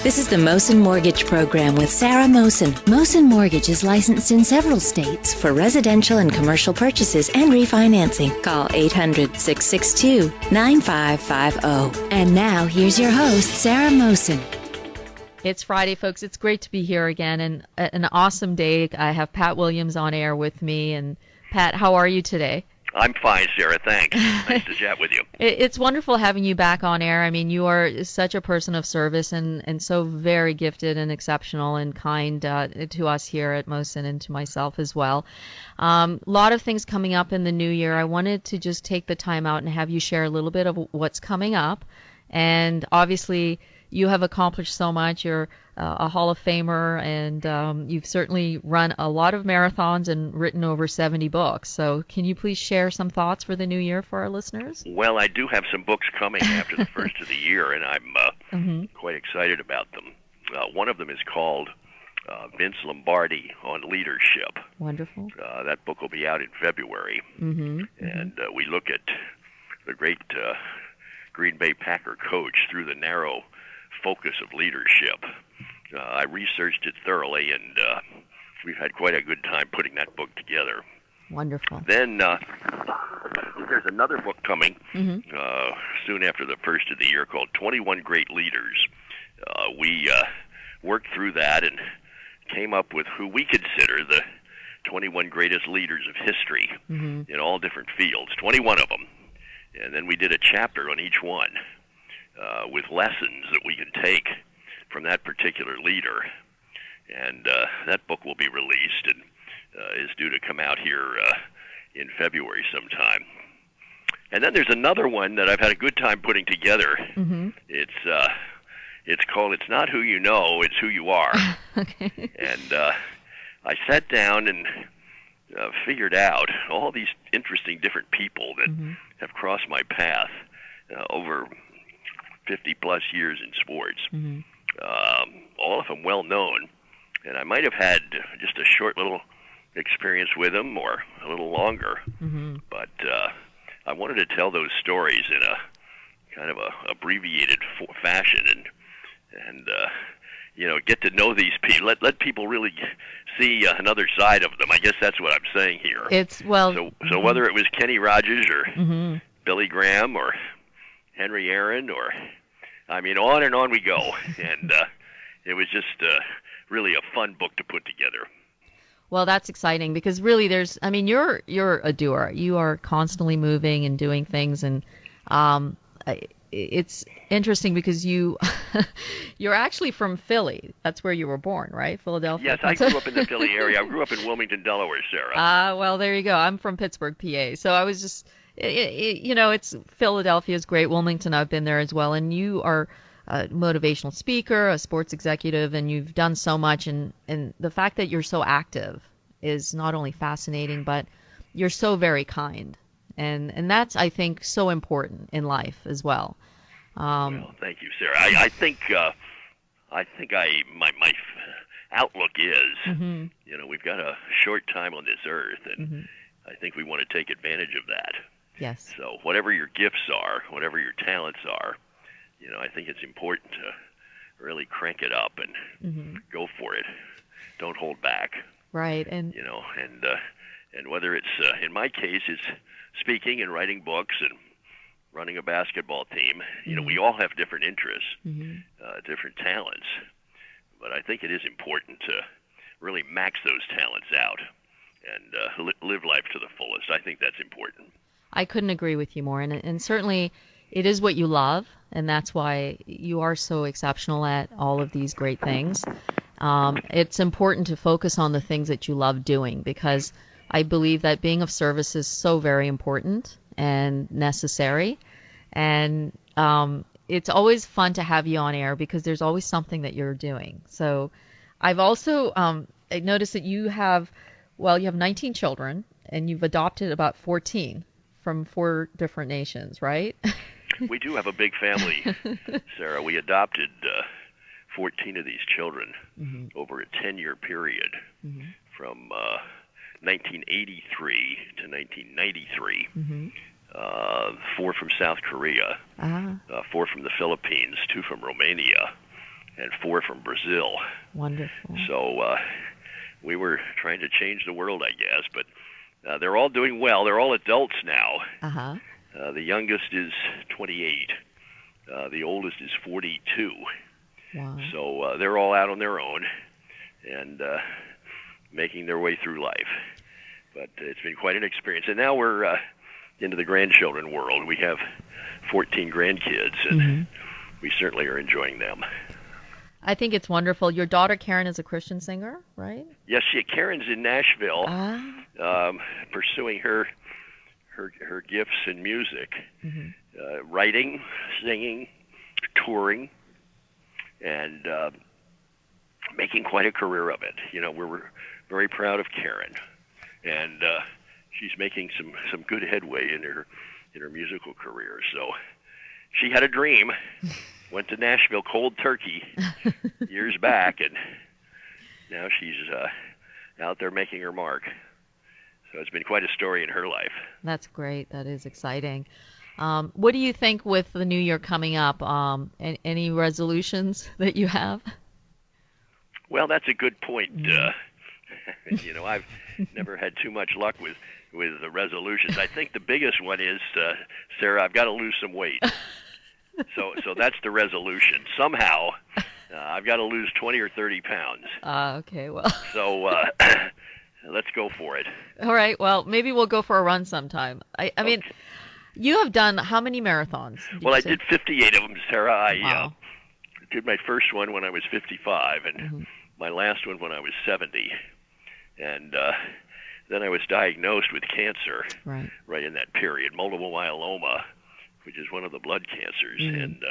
This is the Mosen Mortgage Program with Sarah Mosen. Mosen Mortgage is licensed in several states for residential and commercial purchases and refinancing. Call 800-662-9550. And now, here's your host, Sarah Mosen. It's Friday, folks. It's great to be here again, and an awesome day. I have Pat Williams on air with me. And Pat, how are you today? I'm fine, Sarah. Thanks. Nice to chat with you. It's wonderful having you back on air. I mean, you are such a person of service and so very gifted and exceptional and kind to us here at Mosen and to myself as well. A lot of things coming up in the new year. I wanted to just take the time out and have you share a little bit of what's coming up. And obviously, you have accomplished so much. You're a Hall of Famer, and you've certainly run a lot of marathons and written over 70 books. So can you please share some thoughts for the new year for our listeners? Well, I do have some books coming after the first of the year, and I'm quite excited about them. One of them is called Vince Lombardi on Leadership. Wonderful. That book will be out in February. And we look at the great Green Bay Packer coach through the narrow focus of leadership. I researched it thoroughly, and we've had quite a good time putting that book together. Wonderful. Then there's another book coming soon after the first of the year called 21 Great Leaders. We worked through that and came up with who we consider the 21 greatest leaders of history in all different fields, 21 of them. And then we did a chapter on each one with lessons that we can take from that particular leader. And that book will be released and is due to come out here in February sometime. And then there's another one that I've had a good time putting together. It's called It's Not Who You Know, It's Who You Are. Okay. And I sat down and figured out all these interesting different people that have crossed my path over 50-plus years in sports. All of them well known, and I might have had just a short little experience with them or a little longer, but I wanted to tell those stories in a kind of a abbreviated fashion and get to know these people. Let people really see another side of them. I guess that's what I'm saying here. So whether it was Kenny Rogers or Billy Graham or Henry Aaron or on and on we go. And it was just really a fun book to put together. Well, that's exciting because really you're a doer. You are constantly moving and doing things, and it's interesting because you're actually from Philly. That's where you were born, right? Philadelphia? Yes, I grew up in the Philly area. I grew up in Wilmington, Delaware, Sarah. Well, there you go. I'm from Pittsburgh, PA. So I was just... it's Philadelphia's great. Wilmington, I've been there as well. And you are a motivational speaker, a sports executive, and you've done so much. And the fact that you're so active is not only fascinating, but you're so very kind. And that's, I think, so important in life as well. Well, thank you, Sarah. I think my outlook is, we've got a short time on this earth, and I think we want to take advantage of that. Yes. So whatever your gifts are, whatever your talents are, I think it's important to really crank it up and go for it. Don't hold back. Right. And and whether it's in my case, it's speaking and writing books and running a basketball team. We all have different interests, different talents, but I think it is important to really max those talents out and live life to the fullest. I think that's important. I couldn't agree with you more. And certainly it is what you love, and that's why you are so exceptional at all of these great things. It's important to focus on the things that you love doing, because I believe that being of service is so very important and necessary. And it's always fun to have you on air because there's always something that you're doing. So I've also I noticed that you have 19 children, and you've adopted about 14 from 4 different nations, right? We do have a big family, Sarah. We adopted 14 of these children over a 10-year period from 1983 to 1993. 4 from South Korea, 4 from the Philippines, 2 from Romania, and 4 from Brazil. Wonderful. So we were trying to change the world, I guess, but they're all doing well. They're all adults now. Uh-huh. The youngest is 28. The oldest is 42. Wow. So they're all out on their own and making their way through life. But it's been quite an experience. And now we're into the grandchildren world. We have 14 grandkids, and we certainly are enjoying them. I think it's wonderful. Your daughter Karen is a Christian singer, right? Yes, Karen's in Nashville, pursuing her gifts in music, writing, singing, touring, and making quite a career of it. You know, we're very proud of Karen, and she's making some good headway in her musical career. So she had a dream, went to Nashville cold turkey years back, and now she's out there making her mark. So it's been quite a story in her life. That's great. That is exciting. What do you think with the new year coming up? Any resolutions that you have? Well, that's a good point. You know, I've never had too much luck with the resolutions. I think the biggest one is, Sarah, I've got to lose some weight. So that's the resolution. Somehow, I've got to lose 20 or 30 pounds. Okay, well. So let's go for it. All right, well, maybe we'll go for a run sometime. I mean, you have done how many marathons? Well, I did 58 of them, Sarah. Wow. I did my first one when I was 55, and my last one when I was 70. And then I was diagnosed with cancer right in that period, multiple myeloma, which is one of the blood cancers. And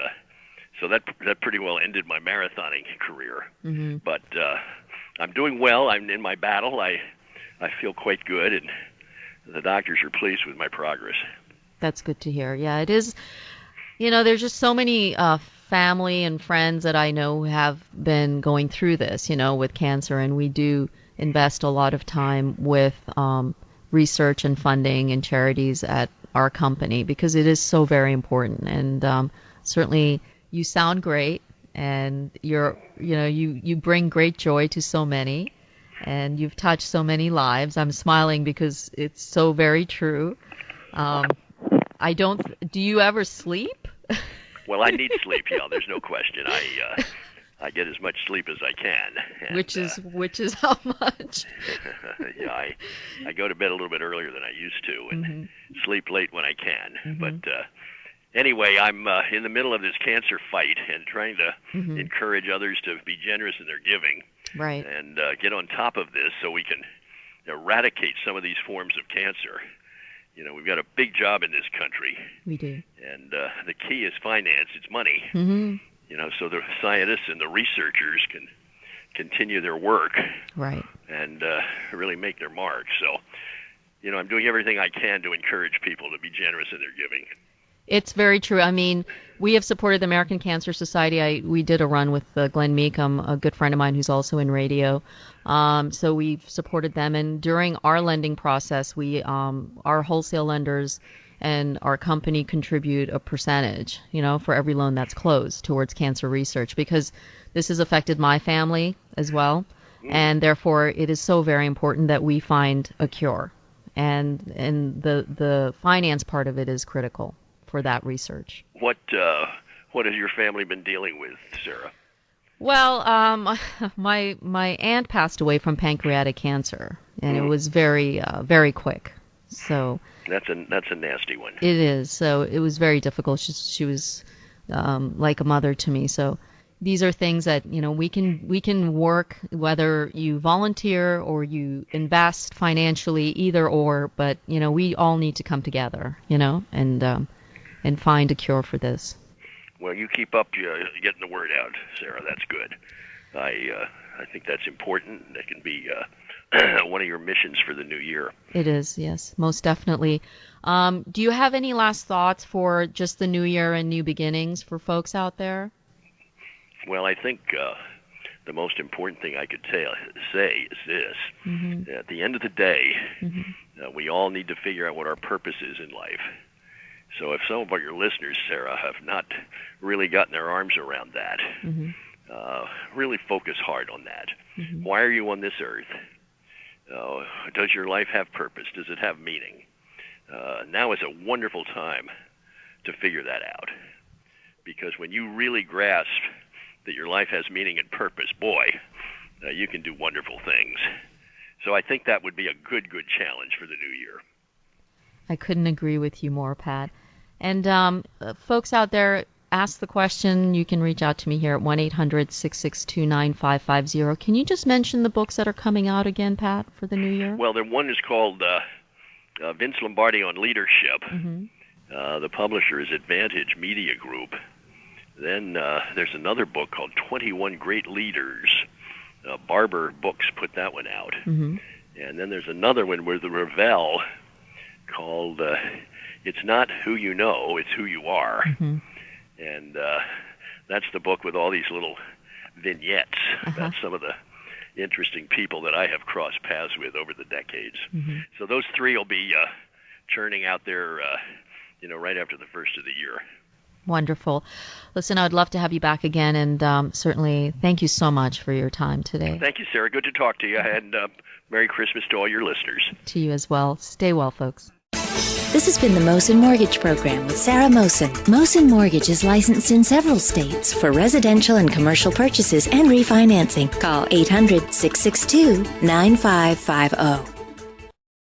so that pretty well ended my marathoning career. But I'm doing well. I'm in my battle. I feel quite good, and the doctors are pleased with my progress. That's good to hear. Yeah, it is. You know, there's just so many family and friends that I know who have been going through this, you know, with cancer, and we do invest a lot of time with research and funding and charities at our company because it is so very important. And certainly you sound great, and you bring great joy to so many, and you've touched so many lives. I'm smiling because it's so very true. Do you ever sleep? Well, I need sleep. Yeah, there's no question. I get as much sleep as I can. And, which is how much? Yeah, I go to bed a little bit earlier than I used to, and sleep late when I can. But anyway, I'm in the middle of this cancer fight and trying to encourage others to be generous in their giving, right? And get on top of this so we can eradicate some of these forms of cancer. You know, we've got a big job in this country. We do. And the key is finance. It's money. You know, so the scientists and the researchers can continue their work. Right. And really make their mark. So, you know, I'm doing everything I can to encourage people to be generous in their giving. It's very true. I mean, we have supported the American Cancer Society. We did a run with Glenn Meekum, a good friend of mine who's also in radio. So we've supported them. And during our lending process, our wholesale lenders and our company contribute a percentage, you know, for every loan that's closed towards cancer research, because this has affected my family as well. And therefore, it is so very important that we find a cure. And the finance part of it is critical for that research. What has your family been dealing with, Sarah? Well, my aunt passed away from pancreatic cancer, and it was very very quick. So that's a nasty one. It is. So it was very difficult. She was like a mother to me. So these are things that, you know, we can work, whether you volunteer or you invest financially, either or. But, you know, we all need to come together, you know, and find a cure for this. Well, you keep up getting the word out, Sarah. That's good. I think that's important. That can be one of your missions for the new year. It is, yes, most definitely. Do you have any last thoughts for just the new year and new beginnings for folks out there? Well, I think the most important thing I could say is this. At the end of the day, we all need to figure out what our purpose is in life. So if some of your listeners, Sarah, have not really gotten their arms around that, Really focus hard on that. Why are you on this earth? Does your life have purpose? Does it have meaning? Now is a wonderful time to figure that out. Because when you really grasp that your life has meaning and purpose, boy, you can do wonderful things. So I think that would be a good challenge for the new year. I couldn't agree with you more, Pat. And folks out there, ask the question. You can reach out to me here at 1-800-662-9550. Can you just mention the books that are coming out again, Pat, for the new year? Well, the one is called Vince Lombardi on Leadership. The publisher is Advantage Media Group. Then there's another book called 21 Great Leaders. Barber Books put that one out. And then there's another one with the Revell called It's Not Who You Know, It's Who You Are. And that's the book with all these little vignettes about some of the interesting people that I have crossed paths with over the decades. So those three will be churning out there, right after the first of the year. Wonderful. Listen, I would love to have you back again, and certainly thank you so much for your time today. Thank you, Sarah. Good to talk to you, and Merry Christmas to all your listeners. To you as well. Stay well, folks. This has been the Mosen Mortgage Program with Sarah Mosen. Mosen Mortgage is licensed in several states for residential and commercial purchases and refinancing. Call 800-662-9550.